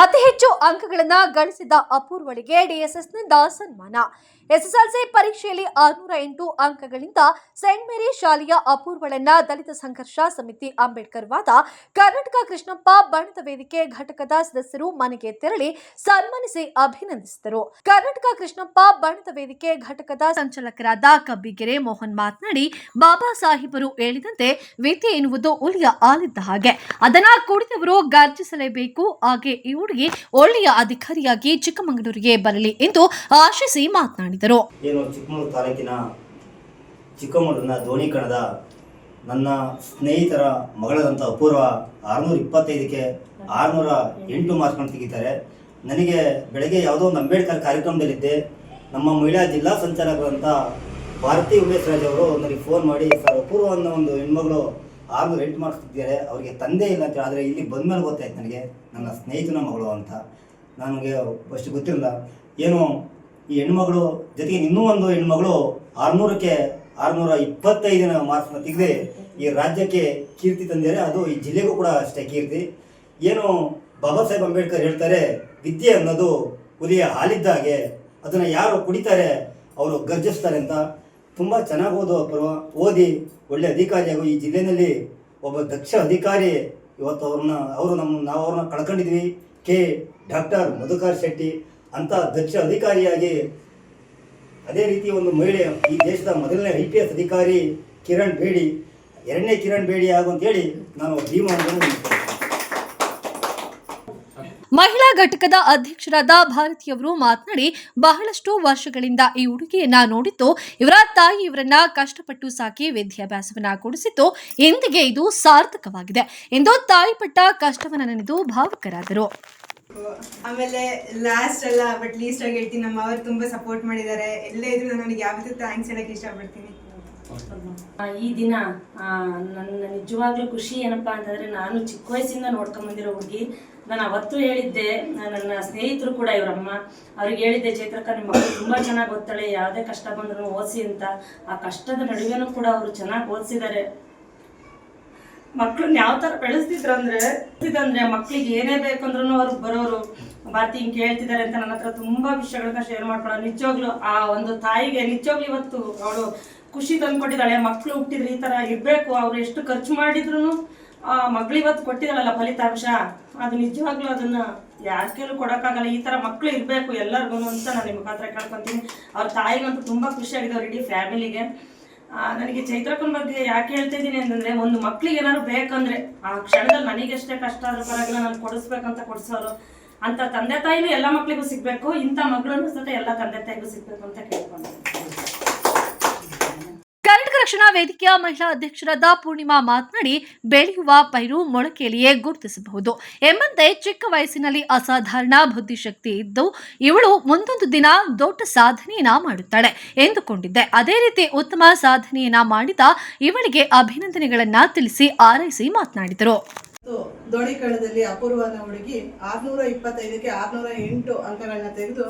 ಅತಿ ಹೆಚ್ಚು ಅಂಕಗಳನ್ನು ಗಳಿಸಿದ ಅಪೂರ್ವಳಿಗೆ ಡಿಎಸ್ಎಸ್ನಿಂದ ಸನ್ಮಾನ. ಎಸ್ಎಸ್ಎಲ್ಸಿ ಪರೀಕ್ಷೆಯಲ್ಲಿ 608 ಅಂಕಗಳಿಂದ ಸೈಂಟ್ ಮೇರಿ ಶಾಲೆಯ ಅಪೂರ್ವಳನ್ನ ದಲಿತ ಸಂಘರ್ಷ ಸಮಿತಿ ಅಂಬೇಡ್ಕರ್ ವಾದ ಕರ್ನಾಟಕ ಕೃಷ್ಣಪ್ಪ ಬಣದ ವೇದಿಕೆ ಘಟಕದ ಸದಸ್ಯರು ಮನೆಗೆ ತೆರಳಿ ಸನ್ಮಾನಿಸಿ ಅಭಿನಂದಿಸಿದರು. ಕರ್ನಾಟಕ ಕೃಷ್ಣಪ್ಪ ಬಣದ ವೇದಿಕೆ ಘಟಕದ ಸಂಚಾಲಕರಾದ ಕಬ್ಬಿಗೆರೆ ಮೋಹನ್ ಮಾತನಾಡಿ, ಬಾಬಾ ಸಾಹೇಬರು ಹೇಳಿದಂತೆ ವಿದ್ಯೆ ಎನ್ನುವುದು ಹುಲಿಯ ಹಾಲಿದ್ದ ಹಾಗೆ, ಅದನ್ನ ಕುಡಿದವರು ಗರ್ಜಿಸಲೇಬೇಕು. ಹಾಗೆ ಈ ಹುಡುಗಿ ಒಳ್ಳೆಯ ಅಧಿಕಾರಿಯಾಗಿ ಚಿಕ್ಕಮಗಳೂರಿಗೆ ಬರಲಿ ಎಂದು ಆಶಿಸಿ ಮಾತನಾಡಿದರು. ಏನು ಚಿಕ್ಕಮಗಳೂರು ತಾಲೂಕಿನ ಚಿಕ್ಕಮಗಳೂರಿನ ದೋಣಿಕಣದ ನನ್ನ ಸ್ನೇಹಿತರ ಮಗಳಾದಂಥ ಅಪೂರ್ವ 625ಕ್ಕೆ 608 ಮಾರ್ಕ್ಸ್ಗಳನ್ನು ತೆಗಿತಾರೆ. ನನಗೆ ಬೆಳಗ್ಗೆ ಯಾವುದೋ ಒಂದು ಅಂಬೇಡ್ಕರ್ ಕಾರ್ಯಕ್ರಮದಲ್ಲಿದ್ದೆ. ನಮ್ಮ ಮಹಿಳಾ ಜಿಲ್ಲಾ ಸಂಚಾಲಕರಂಥ ಭಾರತಿ ಉಮೇಶ್ ರಾಜ್ ಅವರು ನನಗೆ ಫೋನ್ ಮಾಡಿ, ಸರ್ ಅಪೂರ್ವ ಅನ್ನೋ ಒಂದು ಹೆಣ್ಮಗಳು 608 ಮಾರ್ಕ್ಸ್ ತೆಗಿದ್ದಾರೆ, ಅವರಿಗೆ ತಂದೆ ಇಲ್ಲ ಅಂತ. ಆದರೆ ಇಲ್ಲಿ ಬಂದಮೇಲೆ ಗೊತ್ತಾಯ್ತು ನನಗೆ ನನ್ನ ಸ್ನೇಹಿತನ ಮಗಳು ಅಂತ. ನನಗೆ ಅಷ್ಟು ಗೊತ್ತಿರಲಿಲ್ಲ. ಏನು ಈ ಹೆಣ್ಮಗಳು ಜೊತೆಗೆ ಇನ್ನೂ ಒಂದು ಹೆಣ್ಮಗಳು 600ಕ್ಕೆ 625 ಮಾರ್ಕ್ಸ್ನ ತೆಗೆದು ಈ ರಾಜ್ಯಕ್ಕೆ ಕೀರ್ತಿ ತಂದಿದ್ದಾರೆ. ಅದು ಈ ಜಿಲ್ಲೆಗೂ ಕೂಡ ಅಷ್ಟೇ ಕೀರ್ತಿ. ಏನು ಬಾಬಾ ಸಾಹೇಬ್ ಅಂಬೇಡ್ಕರ್ ಹೇಳ್ತಾರೆ, ವಿದ್ಯೆ ಅನ್ನೋದು ಹುಲಿಯ ಹಾಲಿದ್ದ ಹಾಗೆ, ಅದನ್ನು ಯಾರು ಕುಡಿತಾರೆ ಅವರು ಗರ್ಜಿಸ್ತಾರೆ ಅಂತ. ತುಂಬ ಚೆನ್ನಾಗಿ ಓದಿ ಒಳ್ಳೆ ಅಧಿಕಾರಿಯಾಗು. ಈ ಜಿಲ್ಲೆಯಲ್ಲಿ ಒಬ್ಬ ದಕ್ಷ ಅಧಿಕಾರಿ ಇವತ್ತು ನಾವು ಅವ್ರನ್ನ ಕಳ್ಕೊಂಡಿದ್ವಿ. ಡಾಕ್ಟರ್ ಮಧುಕರ್ ಶೆಟ್ಟಿ ಅಂತ ದಕ್ಷ ಅಧಿಕಾರಿಯಾಗಿ, ಅದೇ ರೀತಿ ಒಂದು ಮಹಿಳೆ, ಈ ದೇಶದ ಮೊದಲನೇ IPS ಅಧಿಕಾರಿ ಕಿರಣ್ ಬೇಡಿ, ಎರಡನೇ ಕಿರಣ್ ಬೇಡಿ ಆಗು ಅಂತೇಳಿ ನಾನು ಭೀಮವನ್ನು. ಮಹಿಳಾ ಘಟಕದ ಅಧ್ಯಕ್ಷರಾದ ಭಾರತಿಯವರು ಮಾತನಾಡಿ, ಬಹಳಷ್ಟು ವರ್ಷಗಳಿಂದ ಈ ಹುಡುಗಿಯನ್ನ ನೋಡಿದ್ದು, ಇವರ ತಾಯಿ ಇವರನ್ನ ಕಷ್ಟಪಟ್ಟು ಸಾಕಿ ವಿದ್ಯಾಭ್ಯಾಸವನ್ನ ಕೊಡಿಸಿದ್ದು, ಇಂದಿಗೆ ಇದು ಸಾರ್ಥಕವಾಗಿದೆ ಎಂದು ತಾಯಿ ಪಟ್ಟ ಕಷ್ಟವನ್ನ ನೆನೆದು ಭಾವುಕರಾದರು. ಆಮೇಲೆ ಲಾಸ್ಟ್ ಅಲ್ಲ ಬಟ್ ಲೀಸ್ಟ್ ಆಗಿ ಹೇಳ್ತೀನಿ, ನಮ್ಮ ಅವರು ತುಂಬಾ ಸಪೋರ್ಟ್ ಮಾಡಿದ್ದಾರೆ. ಎಲ್ಲೇ ಇದ್ರು ನನಗೆ ಯಾವ ರೀತಿ ಥ್ಯಾಂಕ್ಸ್ ಹೇಳಕ್ಕೆ ಇಷ್ಟಪಡ್ತೀನಿ. ಈ ದಿನ ನನ್ನ ನಿಜವಾಗ್ಲೂ ಖುಷಿ ಏನಪ್ಪಾ ಅಂತಂದ್ರೆ, ನಾನು ಚಿಕ್ಕ ವಯಸ್ಸಿಂದ ನೋಡ್ಕೊಂಬಂದಿರೋ ಹುಡುಗಿ. ನಾನು ಅವತ್ತು ಹೇಳಿದ್ದೆ, ನನ್ನ ಸ್ನೇಹಿತರು ಕೂಡ ಇವರಮ್ಮ ಅವ್ರಿಗೆ ಹೇಳಿದ್ದೆ, ಚೈತ್ರಕ್ಕ ನಿಮ್ಮ ಮಗಳು ತುಂಬ ಚೆನ್ನಾಗಿ ಓದ್ತಾಳೆ, ಯಾವುದೇ ಕಷ್ಟ ಬಂದ್ರು ಓದಿಸಿ ಅಂತ. ಆ ಕಷ್ಟದ ನಡುವೆನೂ ಕೂಡ ಅವರು ಚೆನ್ನಾಗಿ ಓದಿಸಿದ್ದಾರೆ. ಮಕ್ಳನ್ನ ಯಾವ ಥರ ಬೆಳೆಸ್ತಿದ್ರು ಅಂದ್ರೆ ಮಕ್ಳಿಗೆ ಏನೇ ಬೇಕಂದ್ರೂ ಅವ್ರು ಬರೋರು. ಭಾರತಿ ಹಿಂಗೆ ಹೇಳ್ತಿದ್ದಾರೆ ಅಂತ ನನ್ನ ಹತ್ರ ತುಂಬ ವಿಷಯಗಳನ್ನ ಶೇರ್ ಮಾಡ್ಕೊಳ್ಳೋ. ನಿಜವಾಗ್ಲೂ ಆ ಒಂದು ತಾಯಿಗೆ ನಿಜವಾಗ್ಲೂ ಇವತ್ತು ಅವಳು ಖುಷಿ ತಂದ್ಕೊಟ್ಟಿದ್ದಾಳೆ. ಮಕ್ಕಳು ಹುಟ್ಟಿದ್ರೆ ಈ ಥರ ಇರಬೇಕು. ಅವ್ರು ಎಷ್ಟು ಖರ್ಚು ಮಾಡಿದ್ರು ಮಗಳು ಇವತ್ತು ಕೊಟ್ಟಿದ್ದಾಳಲ್ಲ ಫಲಿತಾಂಶ, ಅದು ನಿಜವಾಗ್ಲೂ ಅದನ್ನ ಯಾರಿಗೆಲ್ಲೂ ಕೊಡೋಕ್ಕಾಗಲ್ಲ. ಈ ಥರ ಮಕ್ಕಳು ಇರಬೇಕು ಎಲ್ಲರಿಗೂ ಅಂತ ನಾನು ನಿಮ್ಮ ಹತ್ರ ಕೇಳ್ಕೊತೀನಿ. ಅವ್ರ ತಾಯಿಗಂತೂ ತುಂಬ ಖುಷಿಯಾಗಿದೆ, ಅವ್ರ ಇಡೀ ಫ್ಯಾಮಿಲಿಗೆ. ನನಗೆ ಚೈತ್ರಕ್ಕನ ಬಗ್ಗೆ ಯಾಕೆ ಹೇಳ್ತಾ ಇದ್ದೀನಿ ಅಂತಂದರೆ, ಒಂದು ಮಕ್ಳಿಗೆ ಏನಾದ್ರು ಬೇಕಂದ್ರೆ ಆ ಕ್ಷಣದಲ್ಲಿ ನನಗೆಷ್ಟೇ ಕಷ್ಟ ಆದ್ರೂ ಪರವಾಗಿಲ್ಲ, ನಾನು ಕೊಡಿಸ್ಬೇಕಂತ ಕೊಡಿಸೋರು ಅಂತ ತಂದೆ ತಾಯಿನೂ ಎಲ್ಲ ಮಕ್ಳಿಗೂ ಸಿಗಬೇಕು. ಇಂಥ ಮಗಳನ್ನು ಸತ ಎಲ್ಲ ತಂದೆ ತಾಯಿಗೂ ಸಿಗಬೇಕು ಅಂತ ಕೇಳ್ಕೊಂಡು. ಕರ್ನಾಟಕ ರಕ್ಷಣಾ ವೇದಿಕೆಯ ಮಹಿಳಾ ಅಧ್ಯಕ್ಷರಾದ ಪೂರ್ಣಿಮಾ ಮಾತನಾಡಿ, ಬೆಳೆಯುವ ಪೈರು ಮೊಳಕೆಯಲ್ಲಿಯೇ ಗುರುತಿಸಬಹುದು ಎಂಬಂತೆ ಚಿಕ್ಕ ವಯಸ್ಸಿನಲ್ಲಿ ಅಸಾಧಾರಣ ಬುದ್ಧಿಶಕ್ತಿ ಇದ್ದು ಇವಳು ಮುಂದೊಂದು ದಿನ ದೊಡ್ಡ ಸಾಧನೆಯನ್ನ ಮಾಡುತ್ತಾಳೆ ಎಂದುಕೊಂಡಿದ್ದೆ. ಅದೇ ರೀತಿ ಉತ್ತಮ ಸಾಧನೆಯನ್ನ ಮಾಡಿದ ಇವಳಿಗೆ ಅಭಿನಂದನೆಗಳನ್ನ ತಿಳಿಸಿ ಆರೈಸಿ ಮಾತನಾಡಿದರು. ದೋಣಿಕಣದಲ್ಲಿ ಅಪೂರ್ವನ ಹುಡುಗಿ 625ಕ್ಕೆ 608 ಅಂಕಗಳನ್ನ ತೆಗೆದು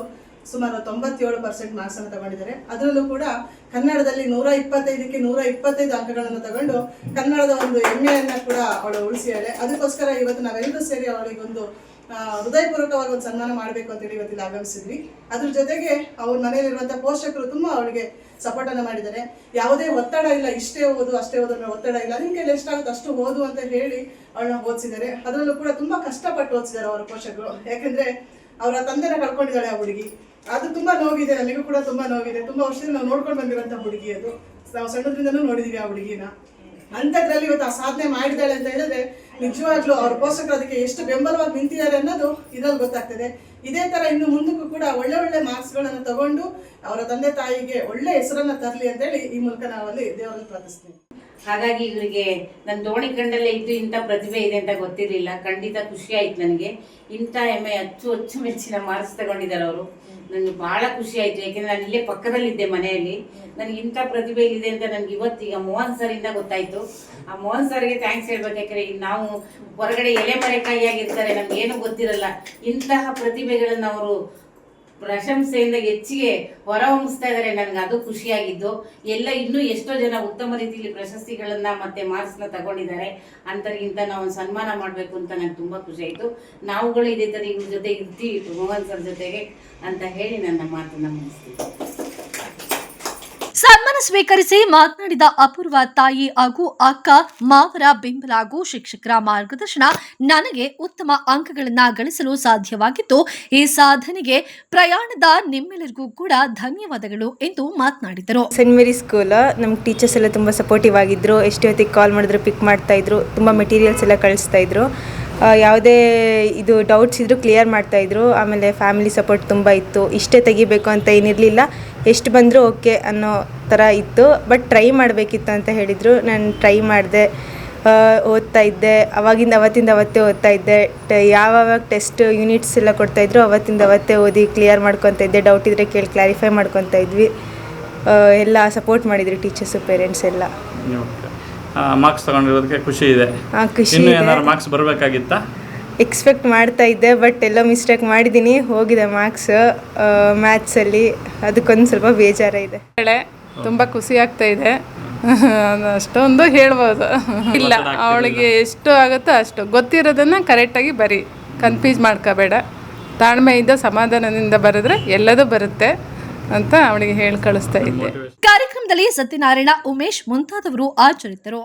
ಸುಮಾರು 97% ಮಾರ್ಕ್ಸ್ ಅನ್ನು ತಗೊಂಡಿದ್ದಾರೆ. ಅದರಲ್ಲೂ ಕೂಡ ಕನ್ನಡದಲ್ಲಿ 125ಕ್ಕೆ 125 ಅಂಕಗಳನ್ನು ತಗೊಂಡು ಕನ್ನಡದ ಒಂದು ಹೆಮ್ಮೆಯನ್ನ ಕೂಡ ಅವಳು ಉಳಿಸಿಯಾಳೆ. ಅದಕ್ಕೋಸ್ಕರ ಇವತ್ತು ನಾವೆಲ್ಲರೂ ಸೇರಿ ಅವಳಿಗೆ ಒಂದು ಹೃದಯಪೂರ್ವಕವಾಗಿ ಒಂದು ಸನ್ಮಾನ ಮಾಡಬೇಕು ಅಂತೇಳಿ ಇವತ್ತಿಲ್ಲಿ ಆಗಮಿಸಿದ್ವಿ. ಅದ್ರ ಜೊತೆಗೆ ಅವ್ರ ಮನೆಯಲ್ಲಿರುವಂಥ ಪೋಷಕರು ತುಂಬ ಅವಳಿಗೆ ಸಪೋರ್ಟ್ ಅನ್ನು ಮಾಡಿದ್ದಾರೆ. ಯಾವುದೇ ಒತ್ತಡ ಇಲ್ಲ, ಇಷ್ಟೇ ಓದು ಅಷ್ಟೇ ಓದು ಅನ್ನೋ ಒತ್ತಡ ಇಲ್ಲ, ನಿಮ್ ಕೈಲಿ ಎಷ್ಟಾಗುತ್ತೆ ಅಷ್ಟು ಓದು ಅಂತ ಹೇಳಿ ಅವಳನ್ನ ಓದಿಸಿದ್ದಾರೆ. ಅದರಲ್ಲೂ ಕೂಡ ತುಂಬಾ ಕಷ್ಟಪಟ್ಟು ಓದಿಸಿದ್ದಾರೆ ಅವರ ಪೋಷಕರು. ಯಾಕಂದ್ರೆ ಅವರ ತಂದೆನ ಕಳ್ಕೊಂಡಿದ್ದಾಳೆ ಆ ಹುಡುಗಿ. ಅದು ತುಂಬಾ ನೋವಿದೆ, ನಮಗೂ ಕೂಡ ತುಂಬಾ ನೋವಿದೆ. ತುಂಬಾ ವರ್ಷದಿಂದ ನಾವು ನೋಡ್ಕೊಂಡು ಬಂದಿರುವಂತ ಹುಡುಗಿ. ಅದು ನಾವು ಸಣ್ಣದ್ರಿಂದನೂ ನೋಡಿದೀವಿ ಆ ಹುಡುಗಿನ. ಅಂಥದ್ರಲ್ಲಿ ಇವತ್ತು ಆ ಸಾಧನೆ ಮಾಡಿದ್ದಾಳೆ ಅಂತ ಹೇಳಿದ್ರೆ ನಿಜವಾಗ್ಲೂ ಅವ್ರ ಪೋಷಕರು ಅದಕ್ಕೆ ಎಷ್ಟು ಬೆಂಬಲವಾಗಿ ನಿಂತಿದ್ದಾರೆ ಅನ್ನೋದು ಇದ್ರಲ್ಲಿ ಗೊತ್ತಾಗ್ತದೆ. ಇದೇ ತರ ಇನ್ನು ಮುಂದಕ್ಕೂ ಕೂಡ ಒಳ್ಳೆ ಒಳ್ಳೆ ಮಾರ್ಕ್ಸ್ಗಳನ್ನು ತಗೊಂಡು ಅವರ ತಂದೆ ತಾಯಿಗೆ ಒಳ್ಳೆ ಹೆಸರನ್ನ ತರಲಿ ಅಂತ ಹೇಳಿ ಈ ಮೂಲಕ ನಾವಲ್ಲಿ ದೇವರಲ್ಲಿ ಪ್ರಾರ್ಥಿಸ್ತೀವಿ. ಹಾಗಾಗಿ ಇವರಿಗೆ ನನ್ನ ದೋಣಿಕಂಡಲ್ಲೇ ಇದ್ದು ಇಂಥ ಪ್ರತಿಭೆ ಇದೆ ಅಂತ ಗೊತ್ತಿರಲಿಲ್ಲ. ಖಂಡಿತ ಖುಷಿ ಆಯ್ತು ನನಗೆ. ಇಂಥ ಹೆಮ್ಮೆ ಅಚ್ಚುಮೆಚ್ಚಿನ ಮಾರ್ಕ್ಸ್ ತಗೊಂಡಿದ್ದಾರೆ ಅವರು. ನನಗೆ ಭಾಳ ಖುಷಿ ಆಯಿತು. ಯಾಕೆಂದರೆ ನಾನು ಇಲ್ಲೇ ಪಕ್ಕದಲ್ಲಿದ್ದೆ ಮನೆಯಲ್ಲಿ. ನನಗೆ ಇಂಥ ಪ್ರತಿಭೆ ಇದೆ ಅಂತ ನನಗೆ ಇವತ್ತೀಗ ಮೋಹನ್ ಸರಿಂದ ಗೊತ್ತಾಯಿತು. ಆ ಮೋಹನ್ ಸರ್ಗೆ ಥ್ಯಾಂಕ್ಸ್ ಹೇಳ್ಬೇಕು. ಯಾಕಂದರೆ ನಾವು ಹೊರಗಡೆ ಎಲೆ ಮರೆಕಾಯಿಯಾಗಿರ್ತಾರೆ, ನಮಗೇನು ಗೊತ್ತಿರಲ್ಲ. ಇಂತಹ ಪ್ರತಿಭೆಗಳನ್ನು ಅವರು ಪ್ರಶಂಸೆಯಿಂದ ಹೆಚ್ಚಿಗೆ ಹೊರಹೊಮ್ಮಿಸ್ತಾ ಇದ್ದಾರೆ. ನನಗೆ ಅದು ಖುಷಿಯಾಗಿದ್ದು. ಇನ್ನೂ ಎಷ್ಟೋ ಜನ ಉತ್ತಮ ರೀತಿಯಲ್ಲಿ ಪ್ರಶಸ್ತಿಗಳನ್ನ ಮತ್ತೆ ಮಾರ್ಕ್ಸ್ನ ತಗೊಂಡಿದ್ದಾರೆ. ಅಂತರಿಗಿಂತ ನಾವು ಒಂದು ಸನ್ಮಾನ ಮಾಡಬೇಕು ಅಂತ ನನಗೆ ತುಂಬ ಖುಷಿ ಆಯಿತು. ನಾವುಗಳು ಇದೇ ಥರ ಇವ್ರ ಜೊತೆ ಇರ್ತೀವಿ ಮೋಹನ್ ಸರ್ ಜೊತೆಗೆ ಅಂತ ಹೇಳಿ ನನ್ನ ಮಾತನ್ನು ಮುಗಿಸ್ತೀವಿ. ಸನ್ಮಾನ ಸ್ವೀಕರಿಸಿ ಮಾತನಾಡಿದ ಅಪೂರ್ವ ತಾಯಿ ಹಾಗೂ ಅಕ್ಕ ಮಾವರ ಬೆಂಬಲ ಹಾಗೂ ಶಿಕ್ಷಕರ ಮಾರ್ಗದರ್ಶನ ನನಗೆ ಉತ್ತಮ ಅಂಕಗಳನ್ನು ಗಳಿಸಲು ಸಾಧ್ಯವಾಗಿತ್ತು. ಈ ಸಾಧನೆಗೆ ಪ್ರಯಾಣದ ನಿಮ್ಮೆಲ್ಲರಿಗೂ ಕೂಡ ಧನ್ಯವಾದಗಳು ಎಂದು ಮಾತನಾಡಿದರು. ಸೆಂಟ್ ಮೇರಿ ಸ್ಕೂಲ್ ನಮ್ಗೆ ಟೀಚರ್ಸ್ ಎಲ್ಲ ತುಂಬ ಸಪೋರ್ಟಿವ್ ಆಗಿದ್ರು. ಎಷ್ಟು ಹೊತ್ತಿಗೆ ಕಾಲ್ ಮಾಡಿದ್ರು ಪಿಕ್ ಮಾಡ್ತಾಯಿದ್ರು. ತುಂಬ ಮೆಟೀರಿಯಲ್ಸ್ ಎಲ್ಲ ಕಳಿಸ್ತಾಯಿದ್ರು. ಯಾವುದೇ ಇದು ಡೌಟ್ಸ್ ಇದ್ದರೂ ಕ್ಲಿಯರ್ ಮಾಡ್ತಾಯಿದ್ರು. ಆಮೇಲೆ ಫ್ಯಾಮಿಲಿ ಸಪೋರ್ಟ್ ತುಂಬ ಇತ್ತು. ಇಷ್ಟೇ ತೆಗಿಬೇಕು ಅಂತ ಏನಿರಲಿಲ್ಲ, ಎಷ್ಟು ಬಂದರೂ ಓಕೆ ಅನ್ನೋ ಥರ ಇತ್ತು. ಬಟ್ ಟ್ರೈ ಮಾಡಬೇಕಿತ್ತು ಅಂತ ಹೇಳಿದರು. ನಾನು ಟ್ರೈ ಮಾಡಿದೆ, ಓದ್ತಾ ಇದ್ದೆ. ಅವತ್ತಿಂದ ಅವತ್ತೇ ಓದ್ತಾ ಇದ್ದೆ. ಯಾವಾಗ ಟೆಸ್ಟ್ ಯೂನಿಟ್ಸ್ ಎಲ್ಲ ಕೊಡ್ತಾಯಿದ್ರು ಅವತ್ತಿಂದ ಅವತ್ತೇ ಓದಿ ಕ್ಲಿಯರ್ ಮಾಡ್ಕೊತಾ ಇದ್ದೆ. ಡೌಟ್ ಇದ್ದರೆ ಕೇಳಿ ಕ್ಲಾರಿಫೈ ಮಾಡ್ಕೊತಾ ಇದ್ವಿ. ಎಲ್ಲ ಸಪೋರ್ಟ್ ಮಾಡಿದ್ರು ಟೀಚರ್ಸು, ಪೇರೆಂಟ್ಸ್ ಎಲ್ಲ. ಮಾರ್ಕ್ಸ್ ತಗೊಂಡಿರೋದಕ್ಕೆ ಖುಷಿ ಇದೆ. ಖುಷಿ ಇನ್ನೂ ಏನಾದ್ರು ಮಾರ್ಕ್ಸ್ ಬರಬೇಕಾಗಿತ್ತಾ? ಎಕ್ಸ್ಪೆಕ್ಟ್ ಮಾಡ್ತಾ ಇದ್ದೆ, ಬಟ್ ಎಲ್ಲೋ ಮಿಸ್ಟೇಕ್ ಮಾಡಿದ್ದೀನಿ. ಹೋಗಿದೆ ಮಾರ್ಕ್ಸ್ ಮ್ಯಾಥ್ಸಲ್ಲಿ. ಅದಕ್ಕೊಂದು ಸ್ವಲ್ಪ ಬೇಜಾರ ಇದೆ. ತುಂಬ ಖುಷಿ ಆಗ್ತಾ ಇದೆ. ಅಷ್ಟೊಂದು ಹೇಳ್ಬೋದು. ಇಲ್ಲ, ಅವಳಿಗೆ ಎಷ್ಟು ಆಗುತ್ತೋ ಅಷ್ಟು ಗೊತ್ತಿರೋದನ್ನು ಕರೆಕ್ಟಾಗಿ ಬರಿ, ಕನ್ಫ್ಯೂಸ್ ಮಾಡ್ಕೋಬೇಡ. ತಾಳ್ಮೆಯಿಂದ ಸಮಾಧಾನದಿಂದ ಬರೆದ್ರೆ ಎಲ್ಲದೂ ಬರುತ್ತೆ ಅಂತ ಅವಳಿಗೆ ಹೇಳಿ ಕಳಿಸ್ತಾ ಇದ್ದೆ. ಕಾರ್ಯಕ್ರಮದಲ್ಲಿ ಸತ್ಯನಾರಾಯಣ, ಉಮೇಶ್ ಮುಂತಾದವರು ಹಾಜರಿದ್ದರು.